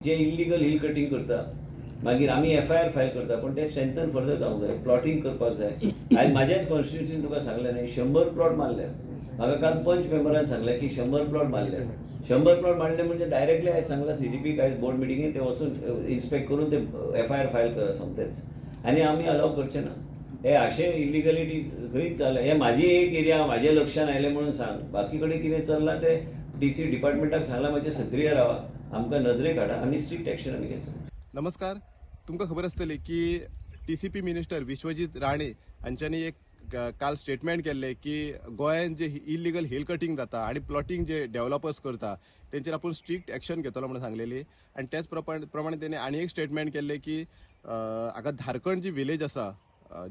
जे illegal hill cutting करता मागीर आमी FIR फायल करता, पण ते स्ट्रेंथन फर्दर जावंक जाय, प्लॉटिंग करपाक जाय. आयज म्हाज्याच कॉन्स्टिट्युन्सीन तुका सांगलें न्ही, 100 प्लॉट मारल्यात. म्हाका काल पंच मेंबरान सांगलें की 100 प्लॉट मारल्यात. 100 प्लॉट मारले म्हणजे डायरेक्टली आयज सांगलां CDP आयज बोर्ड मिटिंगेन ते वचून इन्स्पेक्ट करून ते FIR फायल करा सोमतेच. आनी आमी अलाव करचे ना. हे अशें इल्लिगलिटी खंयच जालें. हे म्हाजी एक एरिया म्हाज्या लक्षान आयलें म्हणून सांग. बाकी कडेन कितें चल्लां ते DC डिपार्टमेंटाक सांगलां मातशें सक्रीय रावा, आमकां नजरेक हाडा आनी स्ट्रिक्ट एक्शन आमी घेतली. नमस्कार. तुमकां खबर आसतली की TCP मिनिस्टर विश्वजीत राणे हांच्यांनी एक काल स्टेटमेंट केल्लें की गोंयांत जे इल्लीगल हिल कटिंग जाता आणि प्लॉटिंग जे डेव्हलपर्स करता तेंचेर आपूण स्ट्रिक्ट एक्शन घेतलो म्हणून सांगलेली. आणि त्याच प्रमाणे तेणे आनी एक स्टेटमेंट केल्लें की हांगा धारकण जी विलेज आसा,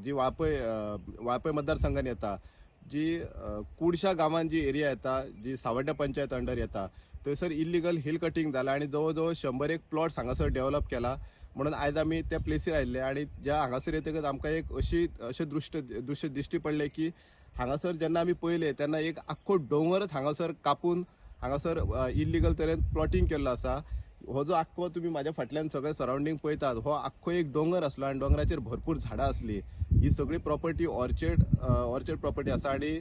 जी वाळपय मतदारसंघान येता, जी कुडशा गांवांत जी एरिया येता, जी सावड्ड्या पंचायत अंडर येता, थंयसर इल्लीगल हिल कटिंग जालां आणि जवळ जवळ 101 प्लॉट्स हांगासर डेव्हलप केला. म्हणून आयज आमी त्या प्लेसीर आयिल्ले आणि ज्या हांगासर येतकच आमकां एक अशें दृश्य दिश्टी पडलें की हांगासर जेन्ना आमी पळयले तेन्ना एक आख्खो डोंगरच हांगासर कापून हांगासर इल्लीगल तरेन प्लॉटिंग केल्लो आसा. हो जो आख्खो तुमी म्हाज्या फाटल्यान सगळे सराउंडींग पळयतात, हो आख्खो एक डोंगर आसलो आणि डोंगराचेर भरपूर झाडां आसली. ही सगळी प्रॉपर्टी ऑर्चर्ड प्रॉपर्टी आसा आणि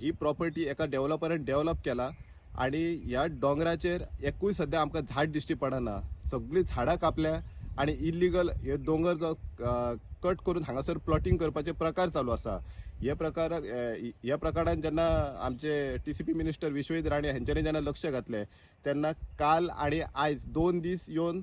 ही प्रॉपर्टी एका डेव्हलपरान डेव्हलप केला. आणि ह्या डोंगराचेर एकूय सध्या आमकां झाड दिश्टी पडना. सगळीं झाडां कापल्या आणि इल्लीगल हे दोंगर जो कट करून हांगासर प्लॉटिंग करपाचे प्रकार चालू आसा. ह्या प्रकारान जेन्ना आमचे TCP मिनिस्टर विश्वजीत राणे हांच्यांनी जेन्ना लक्ष घातलें तेन्ना काल आणि आयज 2 दीस येवन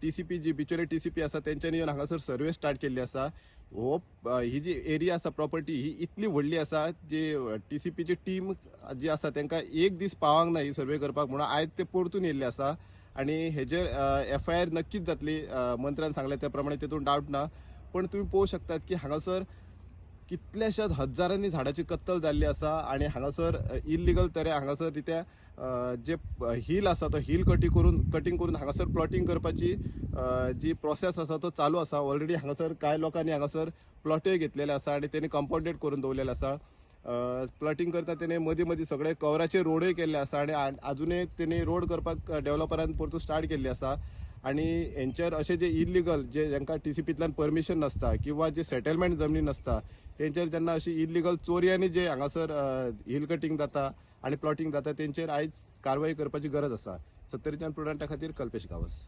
TCP जी बिचोले TCP आसा तेंच्यांनी येवन हांगासर सर्वे स्टार्ट केल्ली आसा. ही जी एरिया आसा प्रॉपर्टी ही इतली व्हडली आसा जी TCPची टीम जी आसा तांकां एक दीस पावंक ना ही सर्वे करपाक, म्हणून आयज ते परतून येयल्ले आसा. आणि हेजेर FIR नक्कीच जातली. मंत्र्यान सांगले त्या प्रमाणे तेतून डावट ना. पण तुम्ही पळोवंक शकतात की हांगासर कितल्याशाच हजारांनी झाडांची कत्तल जाल्ली आसा आणि हांगासर इल्लीगल तरे हांगासर रित्या जे हिल आसा तो हिल कटिंग करून हांगासर प्लॉटिंग करपाची जी प्रोसेस आसा तो चालू आसा. ऑलरेडी हांगासर कांय लोकांनी हांगासर प्लॉटय घेतलेले आसा आणि तेणी कंपाउंडेड करून दवरलेले आसा. प्लॉटिंग करता तेणे मदीं सगळे कवराचे रोडय केल्ले आसा आणि अजूनय तेणी रोड करपाक डेव्हलपरान परतून स्टार्ट केल्ली आसा. आणि हेंचेर अशें जे इल्लीगल जे जांकां TCPंतल्यान परमिशन नासता किंवा जे सेटलमेंट जमनी नासता तेंचेर जेन्ना अशी इल्लीगल चोरयांनी जे हांगासर हिल कटिंग जाता आणि प्लॉटिंग जाता तेंचेर आयज कारवाई करपाची गरज आसा. 70 प्रुडंटा खातीर कल्पेश गावस.